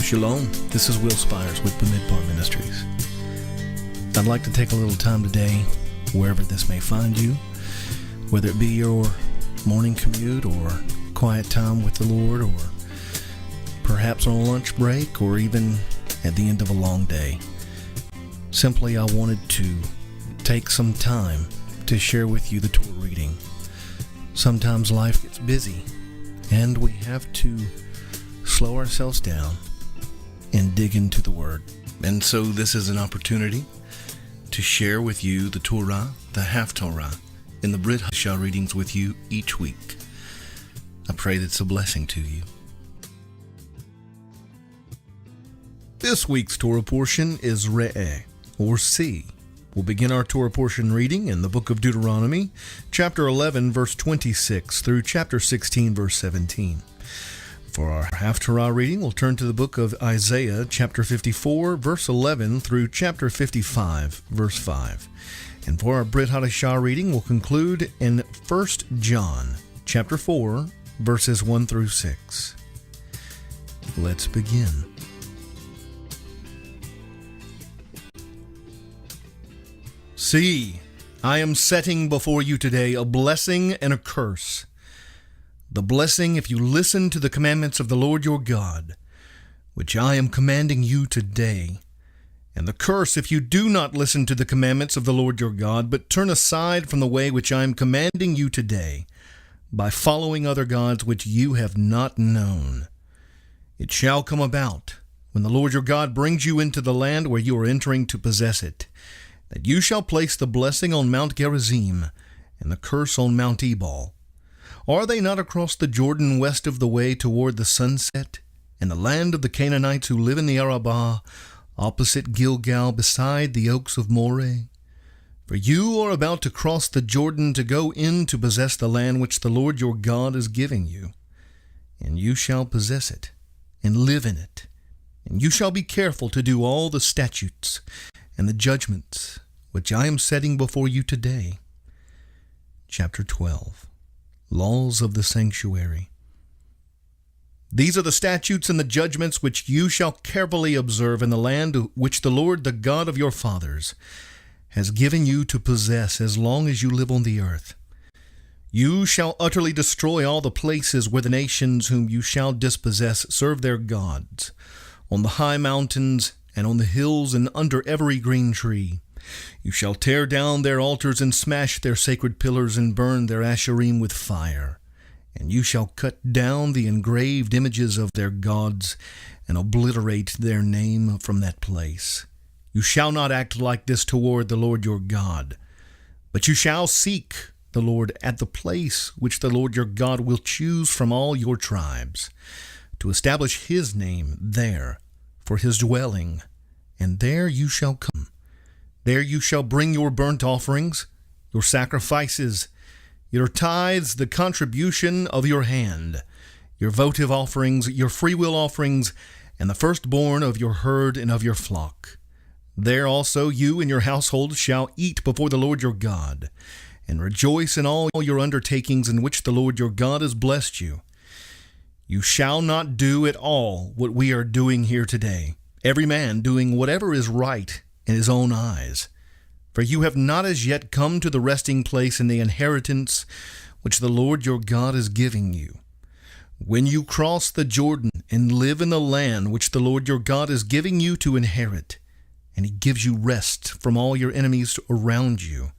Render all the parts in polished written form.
Shalom, this is Will Spires with Bamidbar Ministries. I'd like to take a little time today, wherever this may find you, whether it be your morning commute or quiet time with the Lord, or perhaps on a lunch break, or even at the end of a long day. Simply, I wanted to take some time to share with you the Torah reading. Sometimes life gets busy, and we have to slow ourselves down and dig into the Word. And so this is an opportunity to share with you the Torah, the Haftarah, and the Brit Chadasha readings with you each week. I pray that it's a blessing to you. This week's Torah portion is Re'eh, or see. We'll begin our Torah portion reading in the book of Deuteronomy, chapter 11, verse 26, through chapter 16, verse 17. For our Haftarah reading, we'll turn to the book of Isaiah, chapter 54, verse 11, through chapter 55, verse 5. And for our Brit Chadasha reading, we'll conclude in 1 John, chapter 4, verses 1 through 6. Let's begin. See, I am setting before you today a blessing and a curse. The blessing if you listen to the commandments of the Lord your God, which I am commanding you today, and the curse if you do not listen to the commandments of the Lord your God, but turn aside from the way which I am commanding you today, by following other gods which you have not known. It shall come about, when the Lord your God brings you into the land where you are entering to possess it, that you shall place the blessing on Mount Gerizim, and the curse on Mount Ebal. Are they not across the Jordan west of the way toward the sunset, in the land of the Canaanites who live in the Arabah, opposite Gilgal, beside the oaks of Moreh? For you are about to cross the Jordan to go in to possess the land which the Lord your God is giving you. And you shall possess it, and live in it. And you shall be careful to do all the statutes and the judgments which I am setting before you today. Chapter 12. Laws of the Sanctuary. These are the statutes and the judgments which you shall carefully observe in the land which the Lord, the God of your fathers, has given you to possess as long as you live on the earth. You shall utterly destroy all the places where the nations whom you shall dispossess serve their gods, on the high mountains and on the hills and under every green tree. You shall tear down their altars and smash their sacred pillars and burn their asherim with fire. And you shall cut down the engraved images of their gods and obliterate their name from that place. You shall not act like this toward the Lord your God, but you shall seek the Lord at the place which the Lord your God will choose from all your tribes, to establish his name there for his dwelling, and there you shall come. There you shall bring your burnt offerings, your sacrifices, your tithes, the contribution of your hand, your votive offerings, your freewill offerings, and the firstborn of your herd and of your flock. There also you and your household shall eat before the Lord your God, and rejoice in all your undertakings in which the Lord your God has blessed you. You shall not do at all what we are doing here today, every man doing whatever is right in his own eyes. For you have not as yet come to the resting place in the inheritance which the Lord your God is giving you. When you cross the Jordan and live in the land which the Lord your God is giving you to inherit, and he gives you rest from all your enemies around you,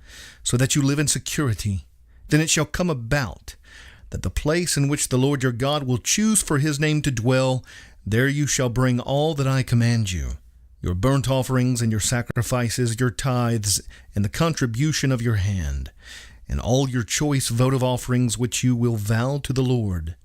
so that you live in security, then it shall come about that the place in which the Lord your God will choose for his name to dwell, there you shall bring all that I command you, your burnt offerings and your sacrifices, your tithes, and the contribution of your hand, and all your choice votive offerings which you will vow to the Lord.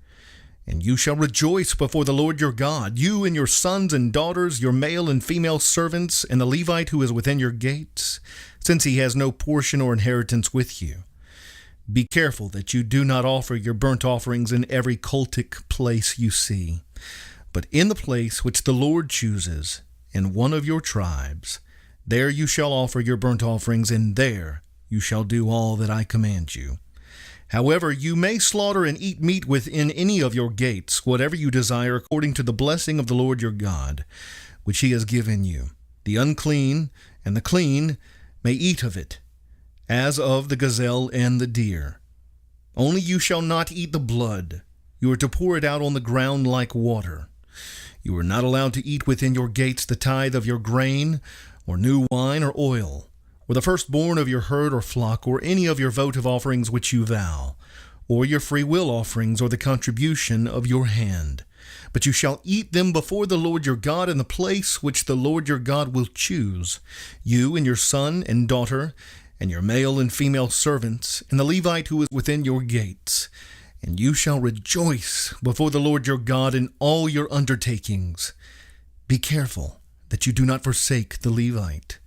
And you shall rejoice before the Lord your God, you and your sons and daughters, your male and female servants, and the Levite who is within your gates, since he has no portion or inheritance with you. Be careful that you do not offer your burnt offerings in every cultic place you see, but in the place which the Lord chooses, in one of your tribes. There you shall offer your burnt offerings, and there you shall do all that I command you. However, you may slaughter and eat meat within any of your gates, whatever you desire, according to the blessing of the Lord your God, which he has given you. The unclean and the clean may eat of it, as of the gazelle and the deer. Only you shall not eat the blood. You are to pour it out on the ground like water. You are not allowed to eat within your gates the tithe of your grain, or new wine or oil, or the firstborn of your herd or flock, or any of your votive offerings which you vow, or your free will offerings, or the contribution of your hand. But you shall eat them before the Lord your God in the place which the Lord your God will choose, you and your son and daughter, and your male and female servants, and the Levite who is within your gates. And you shall rejoice before the Lord your God in all your undertakings. Be careful that you do not forsake the Levite,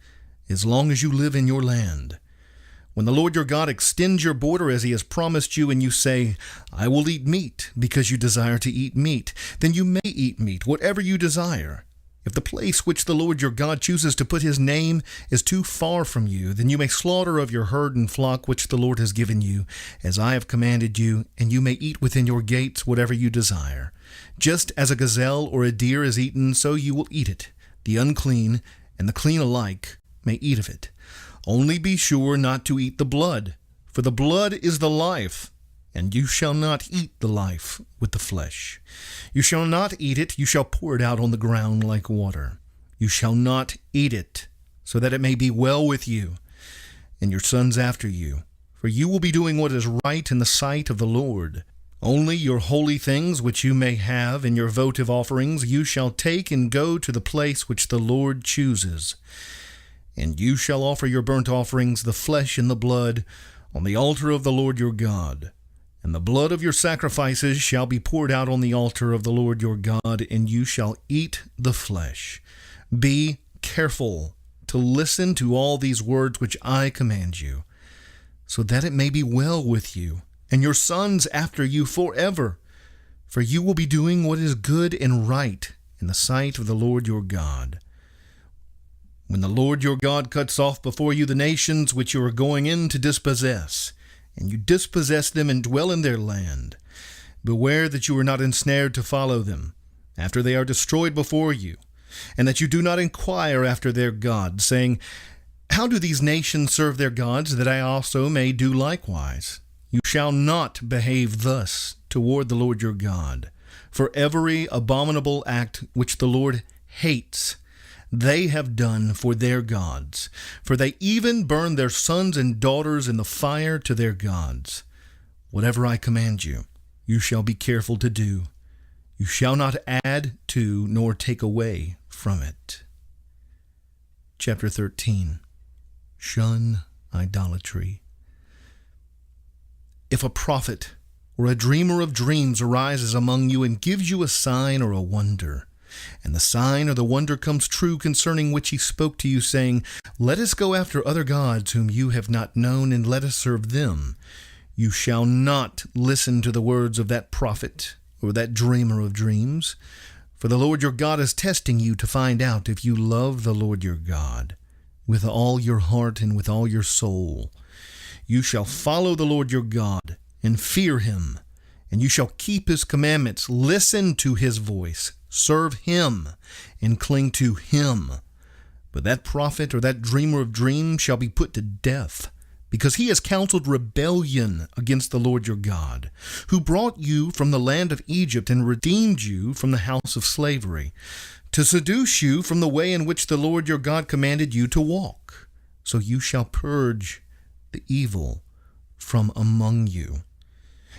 as long as you live in your land. When the Lord your God extends your border as he has promised you, and you say, I will eat meat, because you desire to eat meat, then you may eat meat, whatever you desire. If the place which the Lord your God chooses to put his name is too far from you, then you may slaughter of your herd and flock which the Lord has given you, as I have commanded you, and you may eat within your gates whatever you desire. Just as a gazelle or a deer is eaten, so you will eat it. The unclean and the clean alike may eat of it. Only be sure not to eat the blood, for the blood is the life, and you shall not eat the life with the flesh. You shall not eat it, you shall pour it out on the ground like water. You shall not eat it, so that it may be well with you, and your sons after you, for you will be doing what is right in the sight of the Lord. Only your holy things which you may have in your votive offerings you shall take and go to the place which the Lord chooses. And you shall offer your burnt offerings, the flesh and the blood, on the altar of the Lord your God. And the blood of your sacrifices shall be poured out on the altar of the Lord your God, and you shall eat the flesh. Be careful to listen to all these words which I command you, so that it may be well with you, and your sons after you forever. For you will be doing what is good and right in the sight of the Lord your God. When the Lord your God cuts off before you the nations which you are going in to dispossess, and you dispossess them and dwell in their land, beware that you are not ensnared to follow them, after they are destroyed before you, and that you do not inquire after their gods, saying, How do these nations serve their gods, that I also may do likewise? You shall not behave thus toward the Lord your God, for every abominable act which the Lord hates, they have done for their gods, for they even burn their sons and daughters in the fire to their gods. Whatever I command you, you shall be careful to do. You shall not add to nor take away from it. Chapter 13. Shun idolatry. If a prophet or a dreamer of dreams arises among you and gives you a sign or a wonder, and the sign or the wonder comes true concerning which he spoke to you, saying, Let us go after other gods whom you have not known, and let us serve them, you shall not listen to the words of that prophet or that dreamer of dreams. For the Lord your God is testing you to find out if you love the Lord your God with all your heart and with all your soul. You shall follow the Lord your God and fear him, and you shall keep his commandments, listen to his voice, serve him, and cling to him. But that prophet or that dreamer of dreams shall be put to death, because he has counseled rebellion against the Lord your God, who brought you from the land of Egypt and redeemed you from the house of slavery, to seduce you from the way in which the Lord your God commanded you to walk. So you shall purge the evil from among you.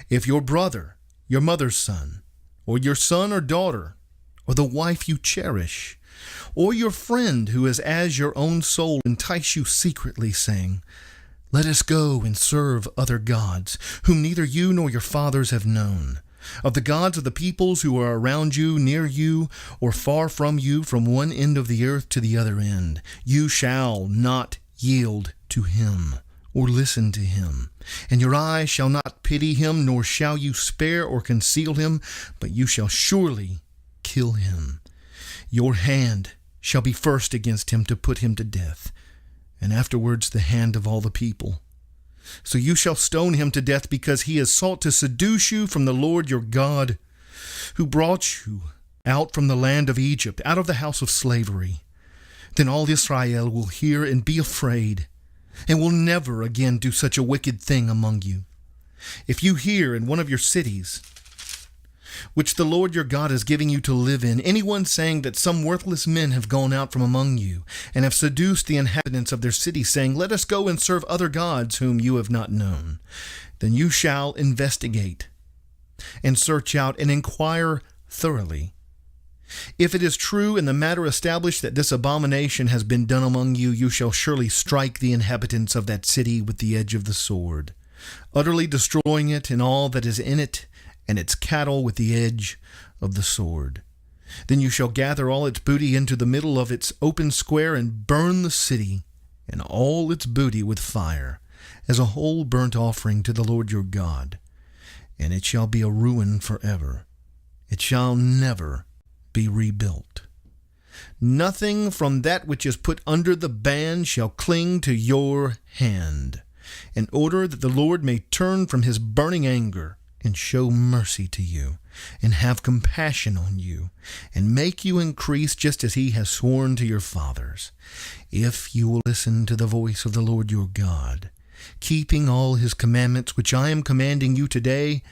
If your brother, your mother's son, or your son or daughter, or the wife you cherish, or your friend who is as your own soul entice you secretly, saying, Let us go and serve other gods, whom neither you nor your fathers have known, of the gods of the peoples who are around you, near you, or far from you, from one end of the earth to the other end, you shall not yield to him, or listen to him. And your eye shall not pity him, nor shall you spare or conceal him, but you shall surely kill him. Your hand shall be first against him to put him to death, and afterwards the hand of all the people. So you shall stone him to death, because he has sought to seduce you from the Lord your God, who brought you out from the land of Egypt, out of the house of slavery. Then all Israel will hear and be afraid, and will never again do such a wicked thing among you. If you hear in one of your cities, which the Lord your God is giving you to live in, anyone saying that some worthless men have gone out from among you, and have seduced the inhabitants of their city, saying, let us go and serve other gods whom you have not known, then you shall investigate, and search out, and inquire thoroughly. If it is true in the matter established that this abomination has been done among you, you shall surely strike the inhabitants of that city with the edge of the sword, utterly destroying it and all that is in it, and its cattle with the edge of the sword. Then you shall gather all its booty into the middle of its open square, and burn the city and all its booty with fire, as a whole burnt offering to the Lord your God. And it shall be a ruin forever. It shall never be rebuilt. Nothing from that which is put under the ban shall cling to your hand, in order that the Lord may turn from his burning anger, and show mercy to you, and have compassion on you, and make you increase just as he has sworn to your fathers, if you will listen to the voice of the Lord your God, keeping all his commandments which I am commanding you today,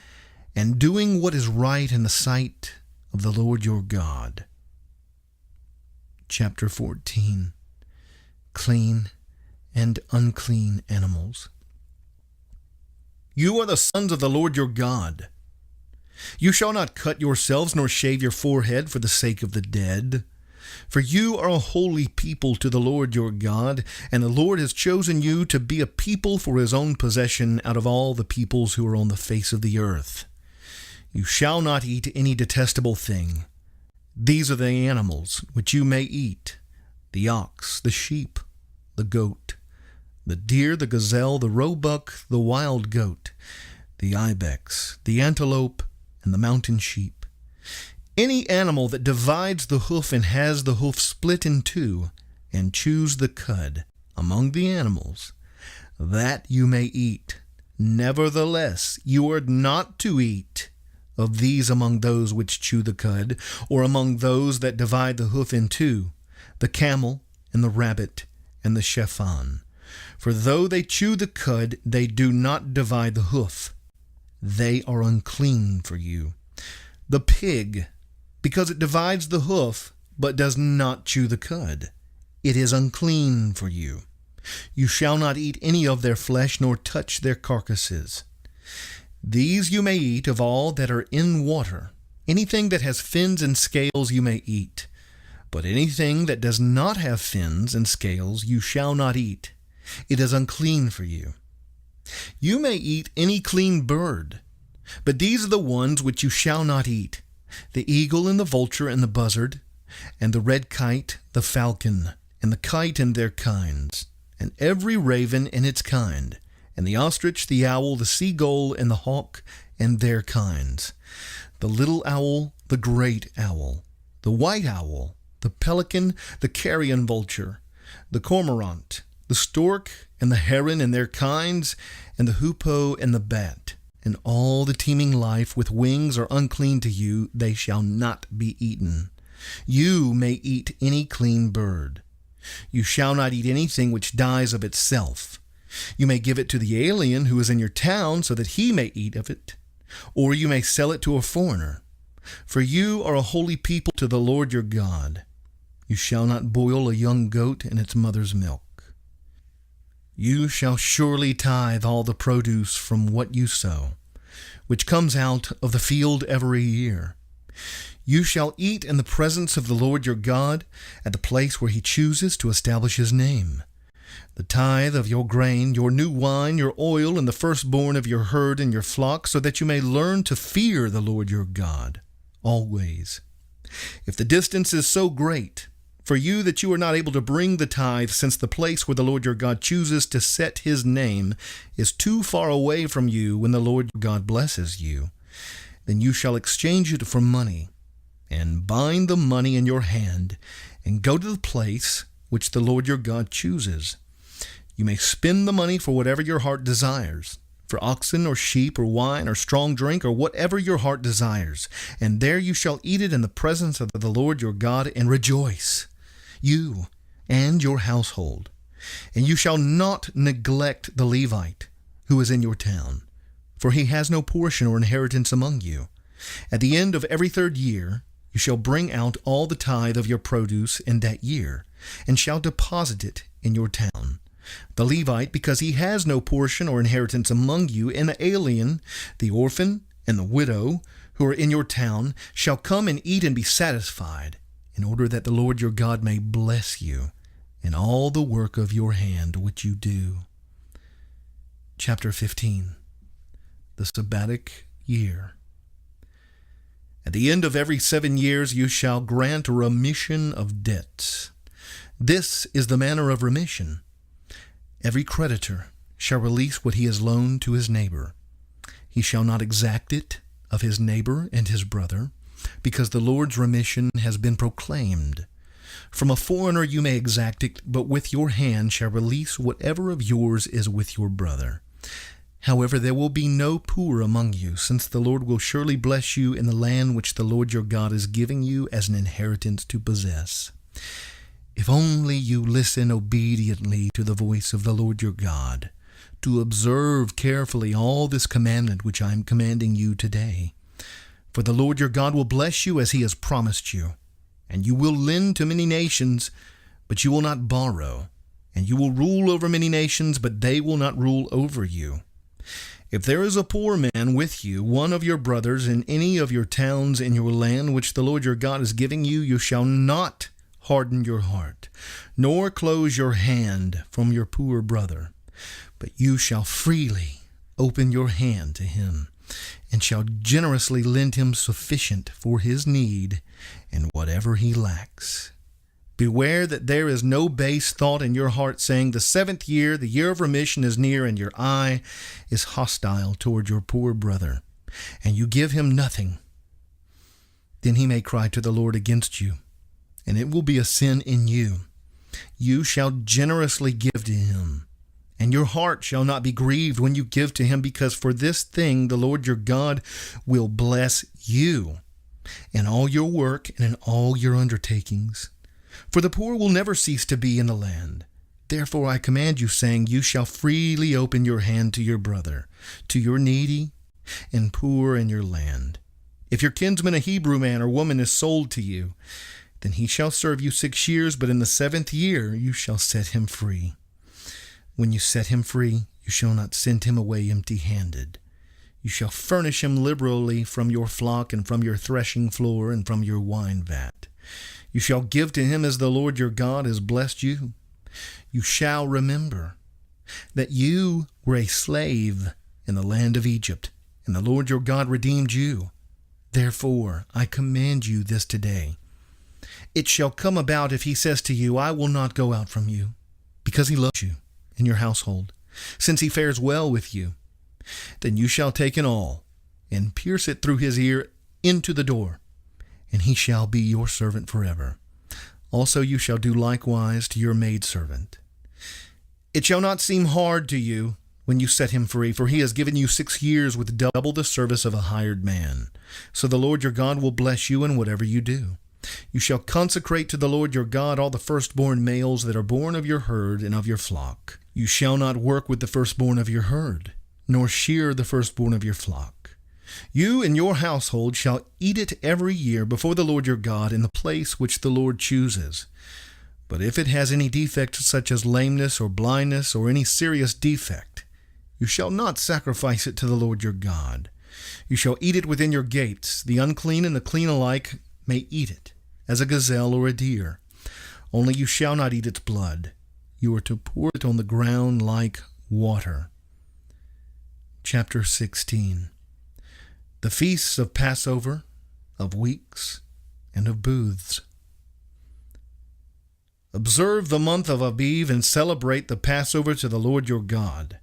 and doing what is right in the sight of the Lord your God. Chapter 14. Clean and unclean animals. You are the sons of the Lord your God. You shall not cut yourselves nor shave your forehead for the sake of the dead. For you are a holy people to the Lord your God, and the Lord has chosen you to be a people for his own possession out of all the peoples who are on the face of the earth. You shall not eat any detestable thing. These are the animals which you may eat: the ox, the sheep, the goat, the deer, the gazelle, the roebuck, the wild goat, the ibex, the antelope, and the mountain sheep. Any animal that divides the hoof and has the hoof split in two, and chews the cud among the animals, that you may eat. Nevertheless, you are not to eat of these among those which chew the cud, or among those that divide the hoof in two, the camel, and the rabbit, and the shephan. For though they chew the cud, they do not divide the hoof. They are unclean for you. The pig, because it divides the hoof, but does not chew the cud, it is unclean for you. You shall not eat any of their flesh, nor touch their carcasses. These you may eat of all that are in water. Anything that has fins and scales you may eat. But anything that does not have fins and scales you shall not eat. It is unclean for you. You may eat any clean bird, but these are the ones which you shall not eat: the eagle and the vulture and the buzzard, and the red kite, the falcon, and the kite and their kinds, and every raven and its kind, and the ostrich, the owl, the seagull, and the hawk, and their kinds, the little owl, the great owl, the white owl, the pelican, the carrion vulture, the cormorant, the stork, and the heron and their kinds, and the hoopoe and the bat, and all the teeming life with wings are unclean to you, they shall not be eaten. You may eat any clean bird. You shall not eat anything which dies of itself. You may give it to the alien who is in your town, so that he may eat of it, or you may sell it to a foreigner. For you are a holy people to the Lord your God. You shall not boil a young goat in its mother's milk. You shall surely tithe all the produce from what you sow, which comes out of the field every year. You shall eat in the presence of the Lord your God, at the place where he chooses to establish his name. The tithe of your grain, your new wine, your oil, and the firstborn of your herd and your flock, so that you may learn to fear the Lord your God always. If the distance is so great for you that you are not able to bring the tithe, since the place where the Lord your God chooses to set his name is too far away from you when the Lord your God blesses you, then you shall exchange it for money, and bind the money in your hand, and go to the place which the Lord your God chooses. You may spend the money for whatever your heart desires, for oxen or sheep or wine or strong drink or whatever your heart desires. And there you shall eat it in the presence of the Lord your God and rejoice, you and your household. And you shall not neglect the Levite who is in your town, for he has no portion or inheritance among you. At the end of every 3rd year you shall bring out all the tithe of your produce in that year, and shall deposit it in your town. The Levite, because he has no portion or inheritance among you, and the alien, the orphan, and the widow, who are in your town, shall come and eat and be satisfied, in order that the Lord your God may bless you in all the work of your hand which you do. Chapter 15. The Sabbatic Year. At the end of every 7 years you shall grant a remission of debts. This is the manner of remission. Every creditor shall release what he has loaned to his neighbor. He shall not exact it of his neighbor and his brother, because the Lord's remission has been proclaimed. From a foreigner you may exact it, but with your hand shall release whatever of yours is with your brother. However, there will be no poor among you, since the Lord will surely bless you in the land which the Lord your God is giving you as an inheritance to possess. If only you listen obediently to the voice of the Lord your God, to observe carefully all this commandment which I am commanding you today. For the Lord your God will bless you as he has promised you, and you will lend to many nations, but you will not borrow, and you will rule over many nations, but they will not rule over you. If there is a poor man with you, one of your brothers, in any of your towns in your land which the Lord your God is giving you, you shall not harden your heart, nor close your hand from your poor brother, but you shall freely open your hand to him, and shall generously lend him sufficient for his need and whatever he lacks. Beware that there is no base thought in your heart, saying, the 7th year, the year of remission is near, and your eye is hostile toward your poor brother, and you give him nothing. Then he may cry to the Lord against you, and it will be a sin in you. You shall generously give to him, and your heart shall not be grieved when you give to him, because for this thing the Lord your God will bless you in all your work and in all your undertakings. For the poor will never cease to be in the land. Therefore I command you, saying, you shall freely open your hand to your brother, to your needy and poor in your land. If your kinsman, a Hebrew man or woman, is sold to you, then he shall serve you 6 years, but in the 7th year you shall set him free. When you set him free, you shall not send him away empty-handed. You shall furnish him liberally from your flock and from your threshing floor and from your wine vat. You shall give to him as the Lord your God has blessed you. You shall remember that you were a slave in the land of Egypt, and the Lord your God redeemed you. Therefore I command you this today. It shall come about, if he says to you, I will not go out from you, because he loves you and your household, since he fares well with you, then you shall take an awl and pierce it through his ear into the door, and he shall be your servant forever. Also you shall do likewise to your maidservant. It shall not seem hard to you when you set him free, for he has given you 6 years with double the service of a hired man. So the Lord your God will bless you in whatever you do. You shall consecrate to the Lord your God all the firstborn males that are born of your herd and of your flock. You shall not work with the firstborn of your herd, nor shear the firstborn of your flock. You and your household shall eat it every year before the Lord your God in the place which the Lord chooses. But if it has any defect, such as lameness or blindness or any serious defect, you shall not sacrifice it to the Lord your God. You shall eat it within your gates. The unclean and the clean alike may eat it, as a gazelle or a deer. Only you shall not eat its blood. You are to pour it on the ground like water. Chapter 16. The feasts of Passover, of weeks, and of booths. Observe the month of Abib and celebrate the Passover to the Lord your God.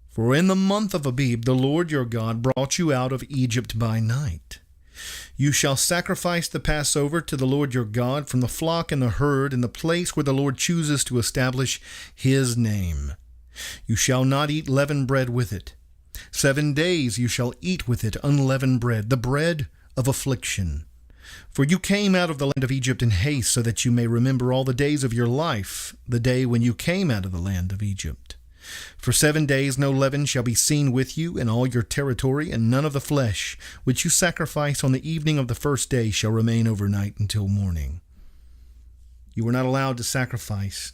For in the month of Abib the Lord your God brought you out of Egypt by night. You shall sacrifice the Passover to the Lord your God from the flock and the herd in the place where the Lord chooses to establish his name. You shall not eat leavened bread with it. 7 days you shall eat with it unleavened bread, the bread of affliction. For you came out of the land of Egypt in haste, so that you may remember all the days of your life, the day when you came out of the land of Egypt. For 7 days no leaven shall be seen with you in all your territory, and none of the flesh which you sacrifice on the evening of the first day shall remain overnight until morning. You were not allowed to sacrifice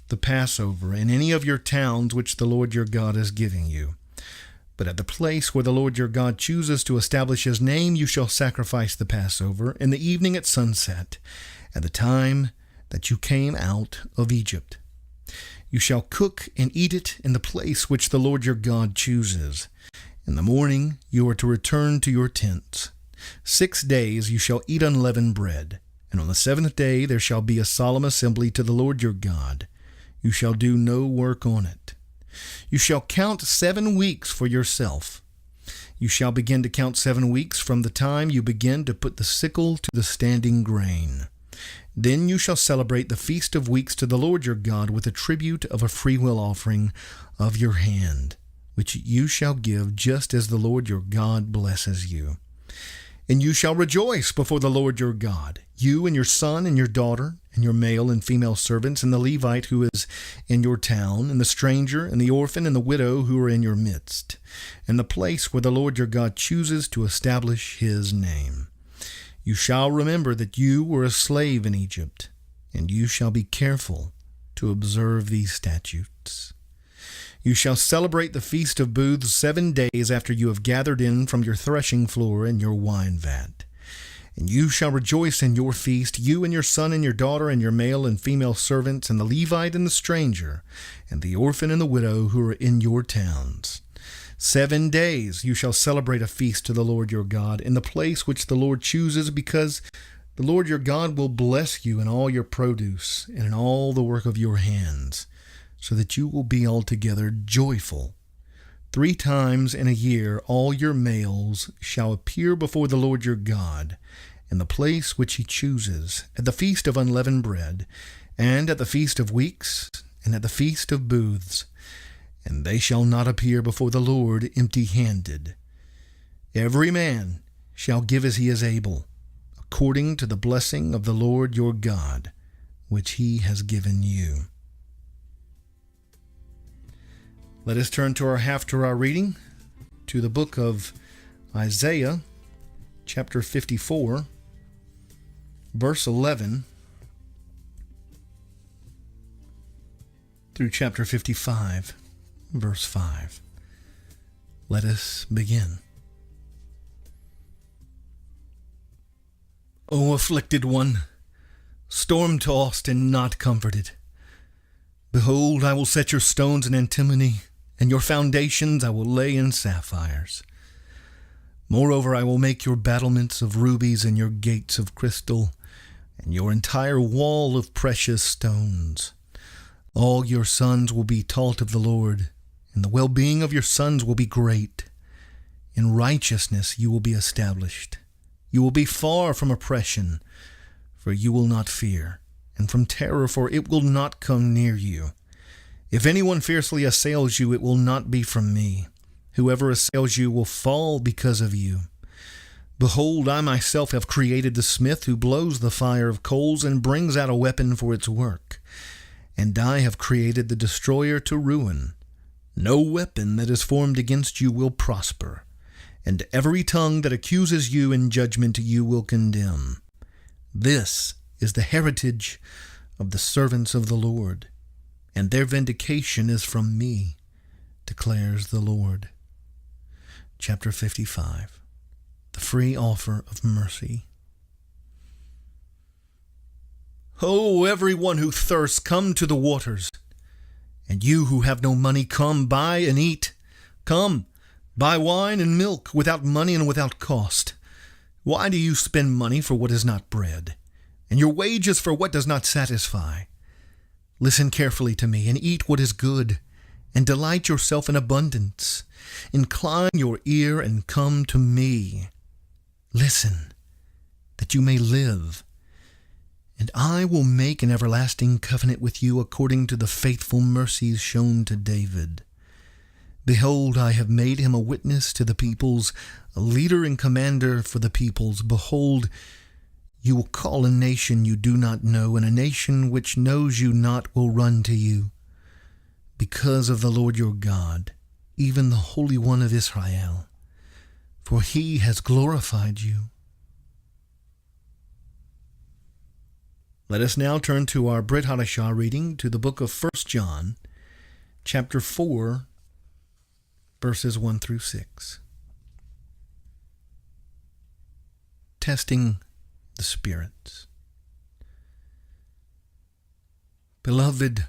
the Passover in any of your towns which the Lord your God is giving you. But at the place where the Lord your God chooses to establish his name, you shall sacrifice the Passover in the evening at sunset, at the time that you came out of Egypt. You shall cook and eat it in the place which the Lord your God chooses. In the morning you are to return to your tents. 6 days you shall eat unleavened bread, and on the 7th day there shall be a solemn assembly to the Lord your God. You shall do no work on it. You shall count 7 weeks for yourself. You shall begin to count 7 weeks from the time you begin to put the sickle to the standing grain. Then you shall celebrate the Feast of Weeks to the Lord your God with a tribute of a freewill offering of your hand, which you shall give just as the Lord your God blesses you. And you shall rejoice before the Lord your God, you and your son and your daughter, and your male and female servants, and the Levite who is in your town, and the stranger, and the orphan, and the widow who are in your midst, and the place where the Lord your God chooses to establish his name. You shall remember that you were a slave in Egypt, and you shall be careful to observe these statutes. You shall celebrate the Feast of Booths 7 days after you have gathered in from your threshing floor and your wine vat. And you shall rejoice in your feast, you and your son and your daughter and your male and female servants, and the Levite and the stranger, and the orphan and the widow who are in your towns. 7 days you shall celebrate a feast to the Lord your God in the place which the Lord chooses, because the Lord your God will bless you in all your produce and in all the work of your hands, so that you will be altogether joyful. 3 times in a year all your males shall appear before the Lord your God in the place which he chooses, at the Feast of Unleavened Bread, and at the Feast of Weeks, and at the Feast of Booths, and they shall not appear before the Lord empty-handed. Every man shall give as he is able, according to the blessing of the Lord your God, which he has given you. Let us turn to our Haftarah reading, to the book of Isaiah, chapter 54, verse 11, through chapter 55, verse 5. Let us begin. O afflicted one, storm-tossed and not comforted, behold, I will set your stones in antimony, and your foundations I will lay in sapphires. Moreover, I will make your battlements of rubies and your gates of crystal, and your entire wall of precious stones. All your sons will be taught of the Lord, and the well-being of your sons will be great. In righteousness you will be established. You will be far from oppression, for you will not fear, and from terror, for it will not come near you. If anyone fiercely assails you, it will not be from me. Whoever assails you will fall because of you. Behold, I myself have created the smith who blows the fire of coals and brings out a weapon for its work. And I have created the destroyer to ruin. No weapon that is formed against you will prosper, and every tongue that accuses you in judgment you will condemn. This is the heritage of the servants of the Lord, and their vindication is from me, declares the Lord. Chapter 55. The free offer of mercy. O everyone who thirsts, come to the waters. And you who have no money, come, buy and eat. Come, buy wine and milk without money and without cost. Why do you spend money for what is not bread, and your wages for what does not satisfy? Listen carefully to me, and eat what is good, and delight yourself in abundance. Incline your ear and come to me. Listen, that you may live, And I will make an everlasting covenant with you according to the faithful mercies shown to David. Behold, I have made him a witness to the peoples, a leader and commander for the peoples. Behold, you will call a nation you do not know, and a nation which knows you not will run to you. Because of the Lord your God, even the Holy One of Israel, for he has glorified you. Let us now turn to our Brit Chadasha reading to the book of 1 John, chapter 4, verses 1 through 6. Testing the spirits. Beloved,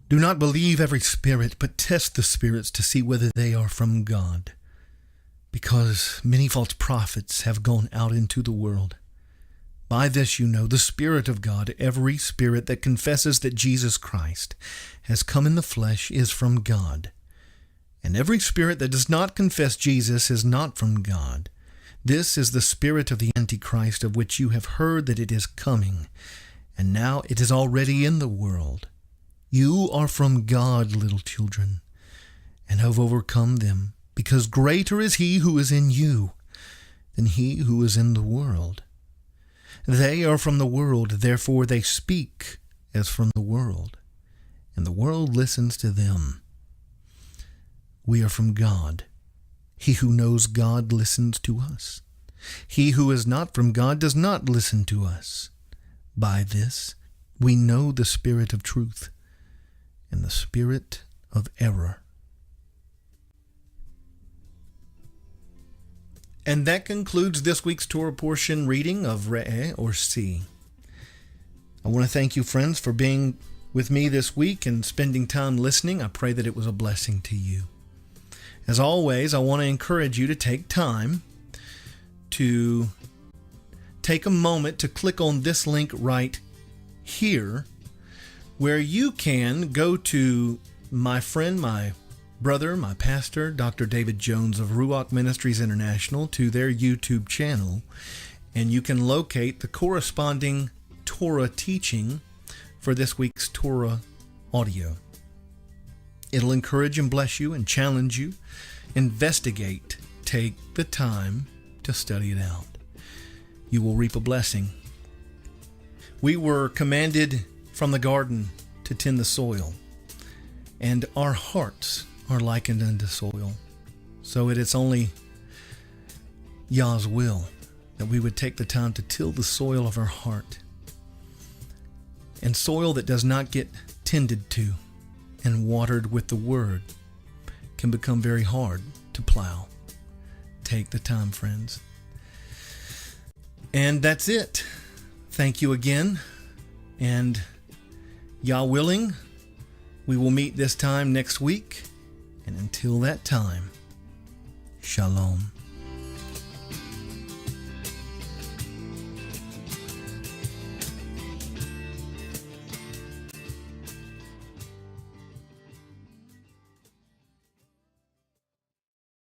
do not believe every spirit, but test the spirits to see whether they are from God, because many false prophets have gone out into the world. By this you know the Spirit of God. Every spirit that confesses that Jesus Christ has come in the flesh is from God. And every spirit that does not confess Jesus is not from God. This is the spirit of the Antichrist, of which you have heard that it is coming, and now it is already in the world. You are from God, little children, and have overcome them, because greater is he who is in you than he who is in the world. They are from the world, therefore they speak as from the world, and the world listens to them. We are from God. He who knows God listens to us. He who is not from God does not listen to us. By this we know the spirit of truth and the spirit of error. And that concludes this week's Torah portion reading of Re'eh, or See. I want to thank you, friends, for being with me this week and spending time listening. I pray that it was a blessing to you. As always, I want to encourage you to take time to take a moment to click on this link right here, where you can go to my friend, my brother, my pastor, Dr. David Jones of Ruach Ministries International, to their YouTube channel, and you can locate the corresponding Torah teaching for this week's Torah audio. It'll encourage and bless you and challenge you. Investigate. Take the time to study it out. You will reap a blessing. We were commanded from the garden to tend the soil, and our hearts are likened unto soil. So it is only Yah's will that we would take the time to till the soil of our heart. And soil that does not get tended to and watered with the Word can become very hard to plow. Take the time, friends. And that's it. Thank you again. And Yah willing, we will meet this time next week. And until that time, Shalom.